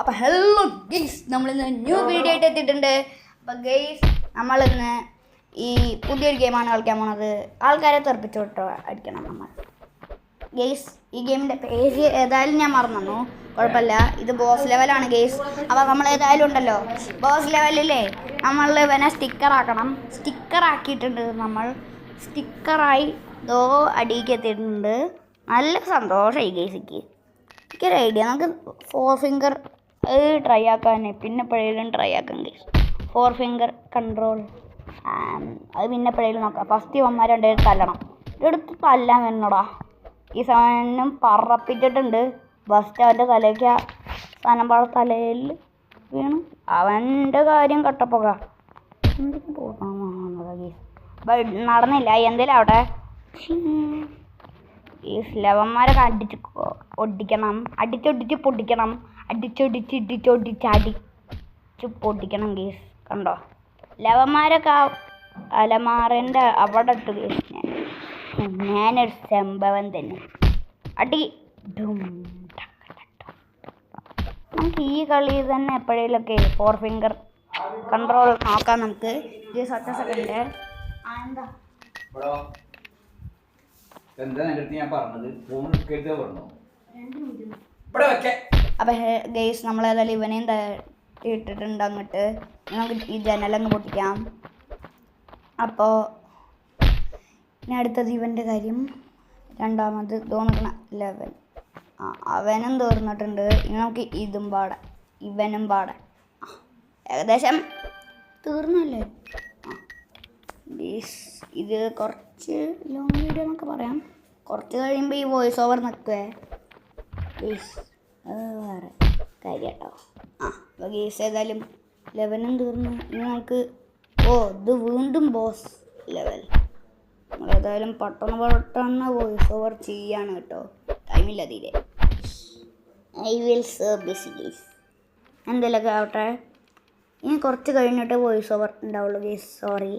അപ്പോൾ hello guys, നമ്മളിന്ന് new video ആയിട്ട് എത്തിയിട്ടുണ്ട്. അപ്പോൾ ഗെയ്സ്, നമ്മളിന്ന് ഈ പുതിയൊരു ഗെയിമാണ് കളിക്കാൻ പോണത്. ആൾക്കാരെ തെറിപ്പിച്ചോട്ടോ അടിക്കണം നമ്മൾ. ഗെയ്സ്, ഈ ഗെയിമിൻ്റെ പേര് ഏതായാലും ഞാൻ മറന്നു, കുഴപ്പമില്ല. ഇത് ബോസ് ലെവലാണ് ഗെയ്സ്. അപ്പോൾ നമ്മൾ ഏതായാലും ഉണ്ടല്ലോ ബോസ് ലെവലിലേ നമ്മൾ ഇവനെ സ്റ്റിക്കറാക്കണം. സ്റ്റിക്കറാക്കിയിട്ടുണ്ട് നമ്മൾ. സ്റ്റിക്കറായി ദോ അടിക്ക് എത്തിയിട്ടുണ്ട്. നല്ല സന്തോഷമായി ഗെയ്സിക്ക്. എനിക്കൊരു ഐഡിയ, നമുക്ക് 4 ഫിംഗർ ട്രൈ ആക്കാൻ, പിന്നെ എപ്പോഴേലും ട്രൈ ആക്കാം ഗെയ്സ്. 4 ഫിംഗർ കൺട്രോൾ അത് പിന്നെ എപ്പോഴേലും നോക്കാം. ഫസ്റ്റ് ഇവന്മാർ രണ്ടുപേരും തല്ലണം. ഇതെടുത്ത് തല്ലാൻ വേണോടാ. ഈ സാധനം പറപ്പിച്ചിട്ടുണ്ട്. ഫസ്റ്റ് അവൻ്റെ തലയ്ക്ക് സാധനം തലയിൽ വീണു. അവൻ്റെ കാര്യം കട്ടപ്പോക നടന്നില്ല. എന്തേലും അവിടെ ഈ സ്ലവന്മാരൊക്കെ ഒടിക്കണം, അടിച്ചൊടിച്ച് പൊട്ടിക്കണം, അടിച്ച് പൊട്ടിക്കണം ഗീസ്. കണ്ടോ, ലവന്മാരൊക്കെ അലമാറേൻ്റെ അവിടെ ഇട്ട് ഗീസ്. ഞാനൊരു സംഭവം തന്നെ. അടി നമുക്ക് ഈ കളി തന്നെ എപ്പോഴേലൊക്കെ 4 ഫിംഗർ കൺട്രോൾ നോക്കാം നമുക്ക്. ഗീസ് ഒറ്റ സെക്കൻഡ്. അപ്പൊ ഗെയ്സ്, നമ്മളേതായാലും ഇവനെയും ഇട്ടിട്ടുണ്ട് അങ്ങോട്ട്. നമുക്ക് ഈ ജനലങ്ങ് പൊട്ടിക്കാം. അപ്പോൾ ഇനി അടുത്തത് ഇവൻ്റെ കാര്യം. രണ്ടാമത് തോന്നിക്കണ ലെവൽ അവനും തീർന്നിട്ടുണ്ട്. ഇനി നമുക്ക് ഇവനും പാടെ ഏകദേശം തീർന്നല്ലേ. ഇത് കുറച്ച് ലോങ് വീഡിയോ എന്നൊക്കെ പറയാം. കുറച്ച് കഴിയുമ്പോൾ ഈ വോയിസ് ഓവർ നിൽക്കുവേ ഗീസ്, വേറെ കാര്യം കേട്ടോ. അപ്പോൾ ഗീസ് ഏതായാലും ലെവനും തീർന്നു. ഇനി നമുക്ക് ഇത് വീണ്ടും ബോസ് ലെവൽ. നമ്മളേതായാലും പെട്ടെന്ന് വോയിസ് ഓവർ ചെയ്യാണ് കേട്ടോ. ടൈമില്ല തീരെ. ഐ വിൽ സേവ് ദിസ് ഗീസ്. എന്തെങ്കിലുമൊക്കെ ആവട്ടെ. ഇനി കുറച്ച് കഴിഞ്ഞിട്ട് വോയിസ് ഓവർ ഉണ്ടാവുള്ളൂ ഗീസ്, സോറി.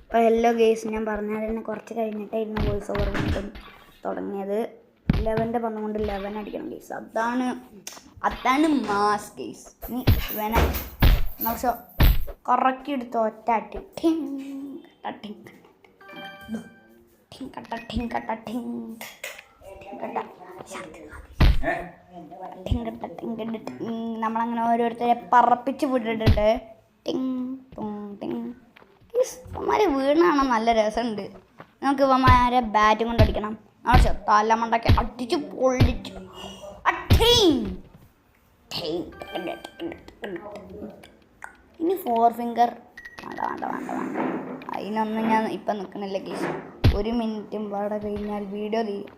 അപ്പോൾ ഹലോ ഗെയ്സ്, ഞാൻ പറഞ്ഞാൽ തന്നെ കുറച്ച് കഴിഞ്ഞിട്ടായിരുന്നു വോയിസ് ഓവർ തുടങ്ങിയത്. 11 പറഞ്ഞുകൊണ്ട് 11 അടിക്കണം ഗെയ്സ്. അതാണ് മാസ് ഗെയ്സ്. ഇനി ഇവനെ പക്ഷെ കുറക്കി എടുത്ത് ഒറ്റാട്ടി നമ്മളങ്ങനെ ഓരോരുത്തരെ പറപ്പിച്ച് വിട്ടിട്ടുണ്ട്. ഇവന്മാരെ വീണാണ് നല്ല രസമുണ്ട്. നമുക്ക് ഇവന്മാരെ ബാറ്റും കൊണ്ട് അടിക്കണം. തലമണ്ടൊക്കെ അടിച്ച് പൊള്ളിച്ച് ഇനി 4 ഫിംഗർ വേണ്ട അതിനൊന്നും ഞാൻ ഇപ്പം നിൽക്കണില്ല ഗൈസ്. 1 മിനിറ്റും പാടെ കഴിഞ്ഞാൽ വീഡിയോ തീരും.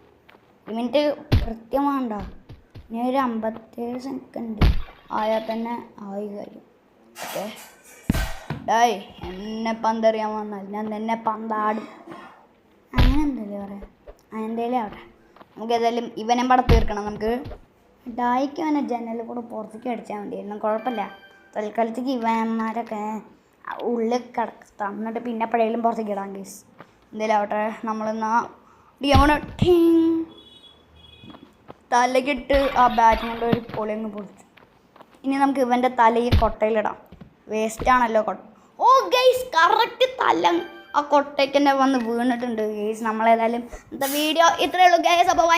1 മിനിറ്റ് കൃത്യം വേണ്ട, ഇനി ഒരു 57 സെക്കൻഡ് ആയാൽ തന്നെ ആയി കാര്യം. ഓക്കെ ഡായ്, എന്നെ പന്തറിയാൻ വന്നാൽ ഞാൻ എന്നെ പന്താടും. അങ്ങനെ എന്തല്ലേ പറയാം, എന്തേലും ആവട്ടെ. നമുക്ക് ഏതായാലും ഇവനെ പടം തീർക്കണം. നമുക്ക് ഡായിക്ക് അവനെ ജനലിൽ കൂടെ പുറത്തേക്ക് അടിച്ചാൽ മതിയായിരുന്നു, കുഴപ്പമില്ല. തൽക്കാലത്തേക്ക് ഇവന്മാരൊക്കെ ഉള്ളിൽ തന്നിട്ട് പിന്നെ എപ്പോഴേലും പുറത്തേക്ക് ഇടാം ഗീസ്. എന്തേലും ആവട്ടെ. നമ്മളിന്നാ ഡിയമോണ് തലക്കിട്ട് ആ ബാറ്റ് കൊണ്ട് ഒരു പൊളിയങ്ങ് പൊളിച്ചു. ഇനി നമുക്ക് ഇവൻ്റെ തലയിൽ കൊട്ടയിലിടാം. വേസ്റ്റാണല്ലോ കൊട്ട. ഓ ഗൈസ്, കറക്റ്റ് തല ആ കൊട്ടയ്ക്ക് തന്നെ വന്ന് വീണിട്ടുണ്ട് ഗൈസ്. നമ്മളേതായാലും ഇന്നത്തെ വീഡിയോ ഇത്രയേ ഉള്ളൂ ഗൈസ്. അപ്പോൾ